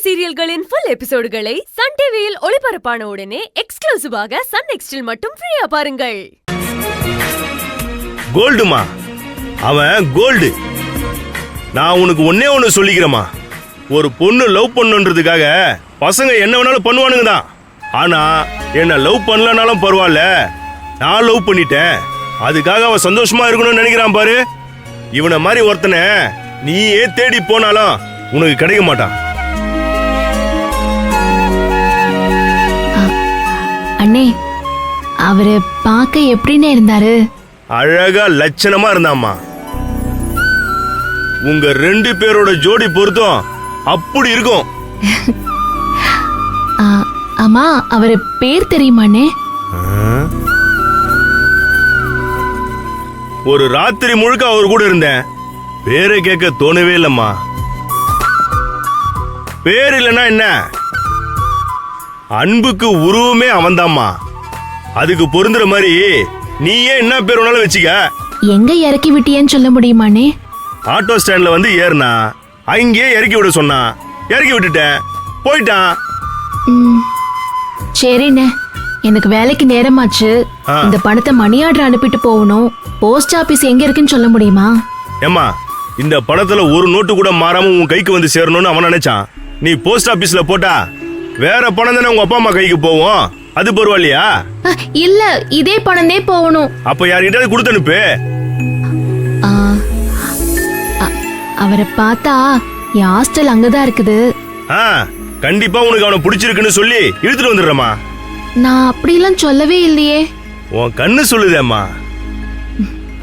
சீரியல்களின் full எபிசோடுகளை Sun டிவியில் ஒளிபரப்பான உடனே எக்ஸ்க்ளூசிவாக சன் நெக்ஸ்டில் மட்டும் ஃப்ரீயா பாருங்கள். கோல்டுமா, அவன் கோல்டு. நான் உனக்கு ஒன்னே ஒன்னு சொல்லிக்கிறேமா, ஒரு பொண்ணு லவ் பண்ணுன்றதுக்காக பசங்க என்ன வேணாலும் பண்ணுவானுங்க தான். ஆனா என்ன லவ் பண்ணலனாலும் பரவாயில்ல, நான் லவ் பண்ணிட்டேன், அதுக்காக அவன் சந்தோஷமா இருக்கணும்னு நினைக்கிறான் பாரு. இவனை மாதிரி ஒருத்தனை நீயே தேடி போனாலும் உனக்கு கிடைக்க மாட்டான். அண்ணே, அவரு பார்க்க எப்படின்னு இருந்தாரு? அழகா லட்சணமா இருந்தாம்மா. உங்க ரெண்டு பேரோட ஜோடி பொருத்தம் அப்படி இருக்கும். அம்மா, அவரு பேர் தெரியுமாண்ணே? ஒரு ராத்திரி முழுக்க அவர் கூட இருந்தேன், பேரை கேட்க தோணவே இல்லம்மா. பேர் இல்லைன்னா என்ன, அன்புக்கு உருவமே அவன்தாம்மா. அதுக்கு பொருந்துற மாதிரி நீயே என்ன பேர் வேணாலும் வச்சுக்க. எங்க இறக்கி விட்டியன்னு சொல்ல முடியுமாண்ணே? ஆட்டோ ஸ்டாண்ட்ல வந்து ஏறினா அங்கேயே இறக்கி விட சொன்னா, இறக்கி விட்டுட்டேன், போயிட்டான். சரிண்ணே, எனக்கு வேலைக்கு நேரமாச்சு. இந்த பணத்தை மணி ஆர்டர் அனுப்பிட்டு போகணும். போஸ்ட் ஆபீஸ் எங்க இருக்குன்னு சொல்ல முடியுமா? ஏம்மா, இந்த பணத்துல ஒரு நோட்டு கூட மாறாம உன் கைக்கு வந்து சேரணும்னு அவன் நினைச்சான். நீ போஸ்ட் ஆபீஸ்ல போட்டா வேற பணம் தானே உங்க அப்பா அம்மா கைக்கு போவோம், அது பரவாயில்லையா? இல்ல, இதே பணமே போகணும். அப்ப யார்கிட்ட கொடுத்து அனுப்பு. அவரை பார்த்தா என் ஹாஸ்டல் அங்கதான் இருக்குது. கண்டிப்பா உனக்கு அவனை பிடிச்சிருக்குன்னு சொல்லி இழுத்துட்டு வந்துடுறமா. நான் அப்படிலாம் சொல்லவே இல்லையே. உன் கண்ணு சொல்லுதேம்மா.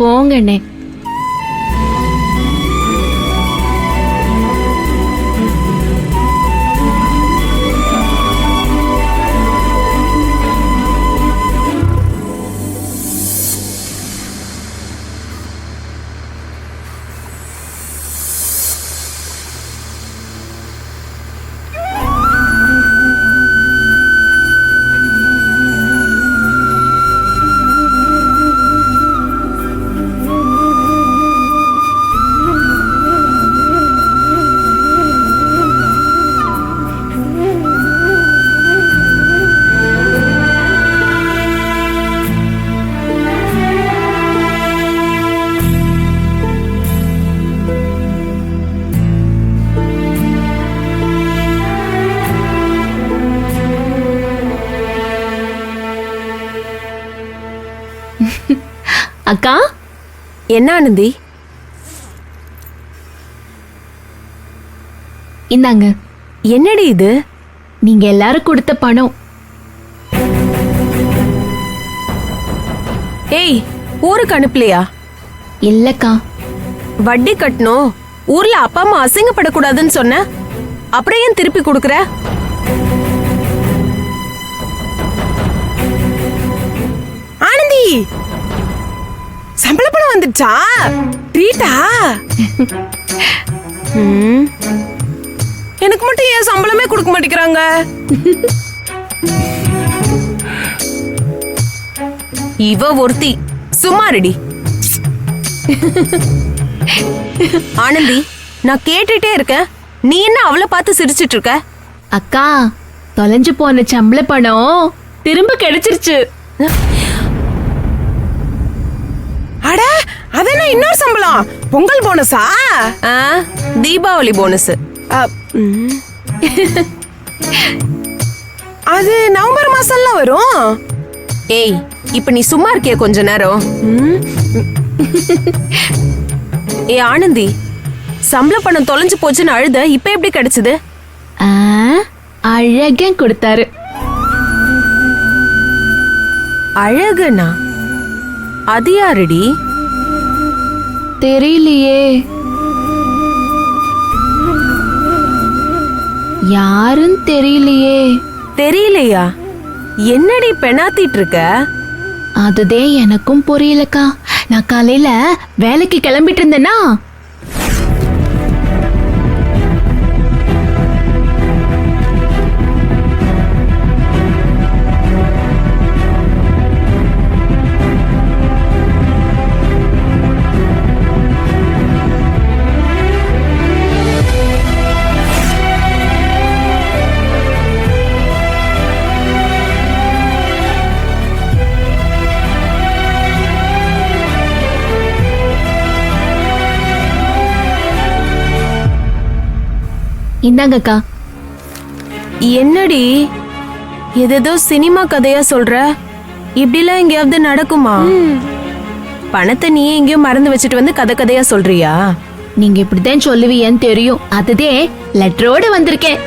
போங்கண்ணே. அக்கா, என்ன ஆனந்தி? இந்தாங்க. என்னடி இது? நீங்க எல்லாரும் கொடுத்த பணம். ஏய், ஊருக்கு அனுப்பலையா? இல்லக்கா. வட்டி கட்டணும், ஊர்ல அப்பா அம்மா அசிங்கப்படக்கூடாதுன்னு சொன்ன, அப்புறம் ஏன் திருப்பி கொடுக்கற? ஆனந்தி, சம்பள பணம் வந்துச்சா? ட்ரீட்டா? எனக்கு மட்டும் ஏன் சம்பளமே கொடுக்க மாட்டேங்கிறாங்க? இவ ஒருத்தி சும்மா ரெடி. ஆனந்தி, நான் கேட்டுட்டே இருக்கேன், நீ என்ன அவளை பார்த்து சிரிச்சிட்டு இருக்க? அக்கா, தொலைஞ்சு போன சம்பள பணம் திரும்ப கிடைச்சிருச்சு. அட, அதென்ன இன்னொரு சம்பளம்? பொங்கல் போனஸா? தீபாவளி போனஸ். அது நவம்பர் மாசம்ல வரும். ஏய், இப்ப நீ சும்மா இருக்கிய கொஞ்ச நேரம்? ஏ ஆனந்தி, சம்பள பணம் தொலைஞ்சு போச்சுன்னு அழுத, இப்ப எப்படி கிடைச்சது? அழகன் கொடுத்தாரு. அழகனா? அது யாருடி? தெரியலையே. யாருன்னு தெரியலையே. தெரியலையா? என்னடி பெணாத்திட்டு இருக்க? அதுதே எனக்கும் புரியலக்கா. நான் காலையில வேலைக்கு கிளம்பிட்டு இருந்தேன்னா இந்தாங்கக்கா. என்னடி ஏதேதோ சினிமா கதையா சொல்ற? இப்படிலாம் எங்கேயாவது நடக்குமா? பணத்தை நீ எங்கேயோ மறந்து வச்சுட்டு வந்து கதை கதையா சொல்றியா? நீங்க இப்படிதான் சொல்லுவீங்கன்னு தெரியும். அதுதே லெட்டரோட வந்திருக்கேன்.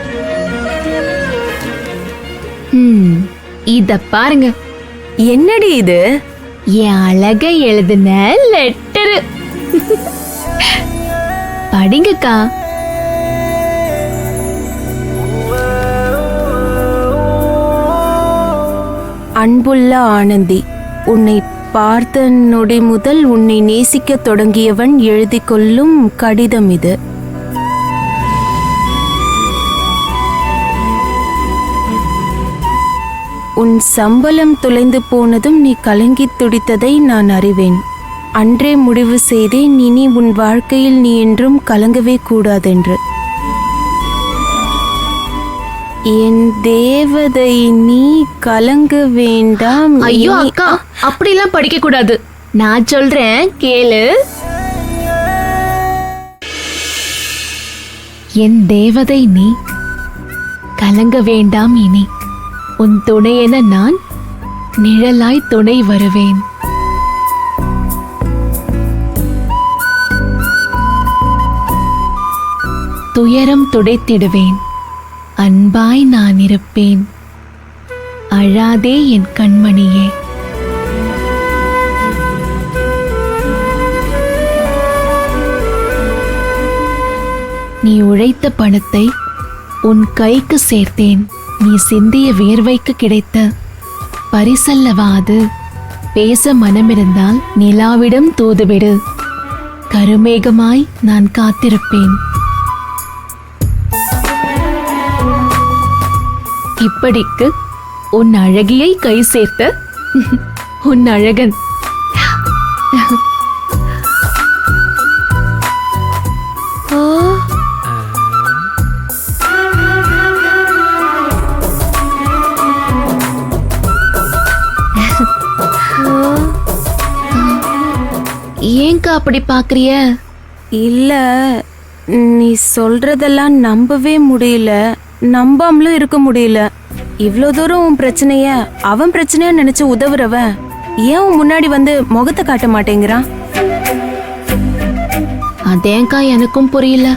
இத பாருங்க. என்னடி இது? என் அழக எழுதின லெட்டரு. படிங்கக்கா. அன்புள்ள ஆனந்தி, உன்னை பார்த்த நொடி முதல் உன்னை நேசிக்க தொடங்கியவன் எழுதி கொள்ளும் கடிதம் இது. உன் சம்பளம் தொலைந்து போனதும் நீ கலங்கி துடித்ததை நான் அறிவேன். அன்றே முடிவு செய்தேன், இனி உன் வாழ்க்கையில் நீ என்றும் கலங்கவே கூடாதென்று. என் தேவதை, நீ கலங்க வேண்டாம். ஐயோ அக்கா, அப்படிலாம் படிக்க கூடாது. நான் சொல்றேன் கேளு. என் தேவதை நீ, கலங்க வேண்டாம் இனி. உன் துணையென நான் நிழலாய் துணை வருவேன். துயரம் துடைத்திடுவேன். அன்பாய் நான் இருப்பேன். அழாதே என் கண்மணியே. நீ உழைத்த பணத்தை உன் கைக்கு சேர்த்தேன். நீ சிந்திய வியர்வைக்கு கிடைத்த பரிசல்லவாது. பேச மனமிருந்தால் நிலாவிடம் தூதுவிடு. கருமேகமாய் நான் காத்திருப்பேன். இப்படிக்கு உன் அழகியை கை சேர்த்த உன் அழகன். ஏங்கா அப்படி பாக்குறிய? இல்ல, நீ சொல்றதெல்லாம் நம்பவே முடியல, நம்பாமலும் இருக்க முடியல. இவ்ளோ தூரம் உன் பிரச்சனைய அவன் பிரச்சனையா நினைச்சு உதவுறவன் ஏன் உன் முன்னாடி வந்து முகத்தை காட்ட மாட்டேங்கிறான்? அதேங்கா எனக்கும் புரியல.